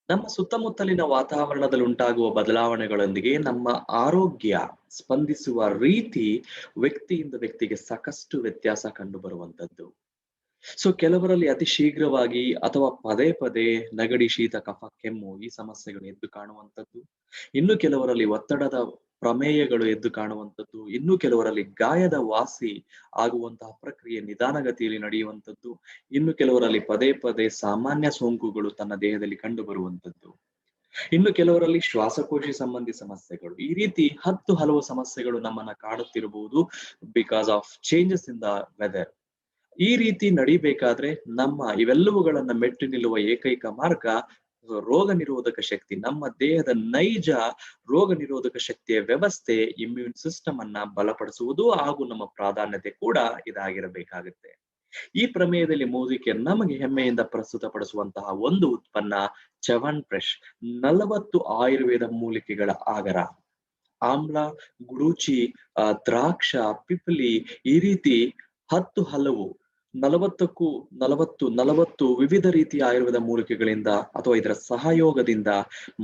ನಮ್ಮ ಸುತ್ತಮುತ್ತಲಿನ ವಾತಾವರಣದಲ್ಲಿ ಉಂಟಾಗುವ ಬದಲಾವಣೆಗಳೊಂದಿಗೆ ನಮ್ಮ ಆರೋಗ್ಯ ಸ್ಪಂದಿಸುವ ರೀತಿ ವ್ಯಕ್ತಿಯಿಂದ ವ್ಯಕ್ತಿಗೆ ಸಾಕಷ್ಟು ವ್ಯತ್ಯಾಸ ಕಂಡು ಬರುವಂತದ್ದು. ಕೆಲವರಲ್ಲಿ ಅತಿ ಶೀಘ್ರವಾಗಿ ಅಥವಾ ಪದೇ ಪದೇ ನೆಗಡಿ, ಶೀತ, ಕಫ, ಕೆಮ್ಮು ಈ ಸಮಸ್ಯೆಗಳು ಎದ್ದು ಕಾಣುವಂಥದ್ದು. ಇನ್ನು ಕೆಲವರಲ್ಲಿ ಒತ್ತಡದ ಪ್ರಮೇಯಗಳು ಎದ್ದು ಕಾಣುವಂಥದ್ದು. ಇನ್ನು ಕೆಲವರಲ್ಲಿ ಗಾಯದ ವಾಸಿ ಆಗುವಂತಹ ಪ್ರಕ್ರಿಯೆ ನಿಧಾನಗತಿಯಲ್ಲಿ ನಡೆಯುವಂಥದ್ದು. ಇನ್ನು ಕೆಲವರಲ್ಲಿ ಪದೇ ಪದೇ ಸಾಮಾನ್ಯ ಸೋಂಕುಗಳು ತನ್ನ ದೇಹದಲ್ಲಿ ಕಂಡು ಬರುವಂಥದ್ದು. ಇನ್ನು ಕೆಲವರಲ್ಲಿ ಶ್ವಾಸಕೋಶ ಸಂಬಂಧಿ ಸಮಸ್ಯೆಗಳು. ಈ ರೀತಿ ಹಲವು ಸಮಸ್ಯೆಗಳು ನಮ್ಮನ್ನ ಕಾಡುತ್ತಿರಬಹುದು because of changes in the weather. ಈ ರೀತಿ ನಡಿಬೇಕಾದ್ರೆ ನಮ್ಮ ಇವೆಲ್ಲವುಗಳನ್ನ ಮೆಟ್ಟಿ ನಿಲ್ಲುವ ಏಕೈಕ ಮಾರ್ಗ ರೋಗ ನಿರೋಧಕ ಶಕ್ತಿ. ನಮ್ಮ ದೇಹದ ನೈಜ ರೋಗ ನಿರೋಧಕ ಶಕ್ತಿಯ ವ್ಯವಸ್ಥೆ, ಇಮ್ಯೂನ್ ಸಿಸ್ಟಮ್ ಅನ್ನ ಬಲಪಡಿಸುವುದು ಹಾಗೂ ನಮ್ಮ ಪ್ರಾಧಾನ್ಯತೆ ಕೂಡ ಇದಾಗಿರಬೇಕಾಗುತ್ತೆ. ಈ ಪ್ರಮೇಯದಲ್ಲಿ ಮೋದಿಕೆ ನಮಗೆ ಹೆಮ್ಮೆಯಿಂದ ಪ್ರಸ್ತುತಪಡಿಸುವಂತಹ ಒಂದು ಉತ್ಪನ್ನ ಚವನ್ ಪ್ರೆಶ್. 40 ಆಯುರ್ವೇದ ಮೂಲಿಕೆಗಳ ಆಗರ. ಆಮ್ಲ, ಗುಡೂಚಿ, ದ್ರಾಕ್ಷ, ಪಿಪಲಿ ಈ ರೀತಿ ಹಲವು 40 ವಿವಿಧ ರೀತಿಯ ಆಯುರ್ವೇದ ಮೂಲಿಕೆಗಳಿಂದ ಅಥವಾ ಇದರ ಸಹಯೋಗದಿಂದ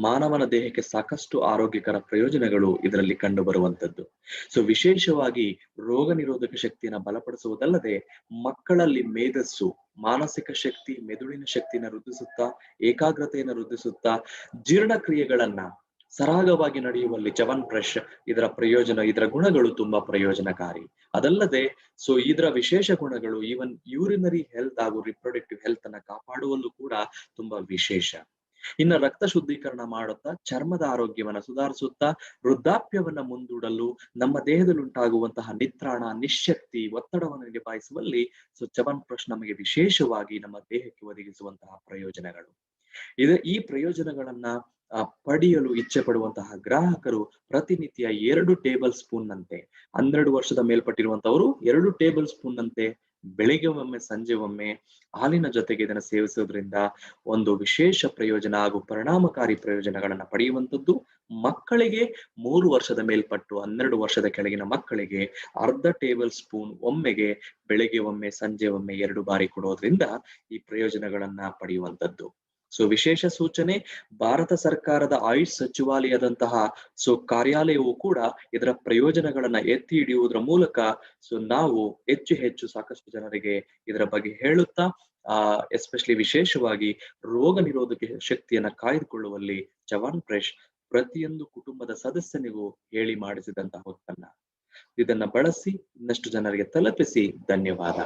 ಮಾನವನ ದೇಹಕ್ಕೆ ಸಾಕಷ್ಟು ಆರೋಗ್ಯಕರ ಪ್ರಯೋಜನಗಳು ಇದರಲ್ಲಿ ಕಂಡು ಬರುವಂತದ್ದು. ವಿಶೇಷವಾಗಿ ರೋಗ ನಿರೋಧಕ ಶಕ್ತಿಯನ್ನು ಬಲಪಡಿಸುವುದಲ್ಲದೆ ಮಕ್ಕಳಲ್ಲಿ ಮೇಧಸ್ಸು, ಮಾನಸಿಕ ಶಕ್ತಿ, ಮೆದುಳಿನ ಶಕ್ತಿಯನ್ನು ವೃದ್ಧಿಸುತ್ತಾ, ಏಕಾಗ್ರತೆಯನ್ನು ವೃದ್ಧಿಸುತ್ತಾ, ಜೀರ್ಣಕ್ರಿಯೆಗಳನ್ನ ಸರಾಗವಾಗಿ ನಡೆಯುವಲ್ಲಿ ಚವನ್ ಪ್ರೆಶ್ ಇದರ ಇದರ ಗುಣಗಳು ತುಂಬಾ ಪ್ರಯೋಜನಕಾರಿ. ಅದಲ್ಲದೆ ಇದರ ವಿಶೇಷ ಗುಣಗಳು ಈವನ್ ಯೂರಿನರಿ ಹೆಲ್ತ್ ಹಾಗೂ ರಿಪ್ರೊಡಕ್ಟಿವ್ ಹೆಲ್ತ್ ಅನ್ನ ಕಾಪಾಡುವಲ್ಲೂ ಕೂಡ ತುಂಬಾ ವಿಶೇಷ. ಇನ್ನು ರಕ್ತ ಶುದ್ಧೀಕರಣ ಮಾಡುತ್ತಾ, ಚರ್ಮದ ಆರೋಗ್ಯವನ್ನ ಸುಧಾರಿಸುತ್ತಾ, ವೃದ್ಧಾಪ್ಯವನ್ನ ಮುಂದೂಡಲು, ನಮ್ಮ ದೇಹದಲ್ಲಿ ಉಂಟಾಗುವಂತಹ ನಿತ್ರಾಣ, ನಿಶ್ಶಕ್ತಿ, ಒತ್ತಡವನ್ನು ನಿಭಾಯಿಸುವಲ್ಲಿ ಚವನ್ ಪ್ರೆಶ್ ನಮಗೆ ವಿಶೇಷವಾಗಿ ನಮ್ಮ ದೇಹಕ್ಕೆ ಒದಗಿಸುವಂತಹ ಪ್ರಯೋಜನಗಳು. ಈ ಪ್ರಯೋಜನಗಳನ್ನ ಪಡೆಯಲು ಇಚ್ಛೆ ಪಡುವಂತಹ ಗ್ರಾಹಕರು ಪ್ರತಿನಿತ್ಯ 2 ಟೇಬಲ್ ಸ್ಪೂನ್ ನಂತೆ, 12 ವರ್ಷದ ಮೇಲ್ಪಟ್ಟಿರುವಂತವರು 2 ಟೇಬಲ್ ಸ್ಪೂನ್ ನಂತೆ ಬೆಳಿಗ್ಗೆ ಒಮ್ಮೆ, ಸಂಜೆ ಒಮ್ಮೆ ಹಾಲಿನ ಜೊತೆಗೆ ಇದನ್ನು ಸೇವಿಸುವುದರಿಂದ ಒಂದು ವಿಶೇಷ ಪ್ರಯೋಜನ ಹಾಗೂ ಪರಿಣಾಮಕಾರಿ ಪ್ರಯೋಜನಗಳನ್ನ ಪಡೆಯುವಂಥದ್ದು. ಮಕ್ಕಳಿಗೆ 3 ವರ್ಷದ ಮೇಲ್ಪಟ್ಟು 12 ವರ್ಷದ ಕೆಳಗಿನ ಮಕ್ಕಳಿಗೆ ಅರ್ಧ ಟೇಬಲ್ ಸ್ಪೂನ್ ಒಮ್ಮೆಗೆ ಬೆಳಿಗ್ಗೆ ಒಮ್ಮೆ, ಸಂಜೆ ಒಮ್ಮೆ 2 ಬಾರಿ ಕೊಡೋದ್ರಿಂದ ಈ ಪ್ರಯೋಜನಗಳನ್ನ ಪಡೆಯುವಂಥದ್ದು. ವಿಶೇಷ ಸೂಚನೆ, ಭಾರತ ಸರ್ಕಾರದ ಆಯುಷ್ ಸಚಿವಾಲಯದಂತಹ ಕಾರ್ಯಾಲಯವು ಕೂಡ ಇದರ ಪ್ರಯೋಜನಗಳನ್ನ ಎತ್ತಿ ಹಿಡಿಯುವುದರ ಮೂಲಕ ನಾವು ಹೆಚ್ಚು ಸಾಕಷ್ಟು ಜನರಿಗೆ ಇದರ ಬಗ್ಗೆ ಹೇಳುತ್ತಾ, ಎಸ್ಪೆಷಲಿ ವಿಶೇಷವಾಗಿ ರೋಗ ನಿರೋಧಕ ಶಕ್ತಿಯನ್ನ ಕಾಯ್ದುಕೊಳ್ಳುವಲ್ಲಿ ಚವನ್ ಪ್ರೆಶ್ ಪ್ರತಿಯೊಂದು ಕುಟುಂಬದ ಸದಸ್ಯನಿಗೂ ಹೇಳಿ ಮಾಡಿಸಿದಂತಹ ಉತ್ಪನ್ನ. ಇದನ್ನ ಬಳಸಿ ಇನ್ನಷ್ಟು ಜನರಿಗೆ ತಲುಪಿಸಿ. ಧನ್ಯವಾದ.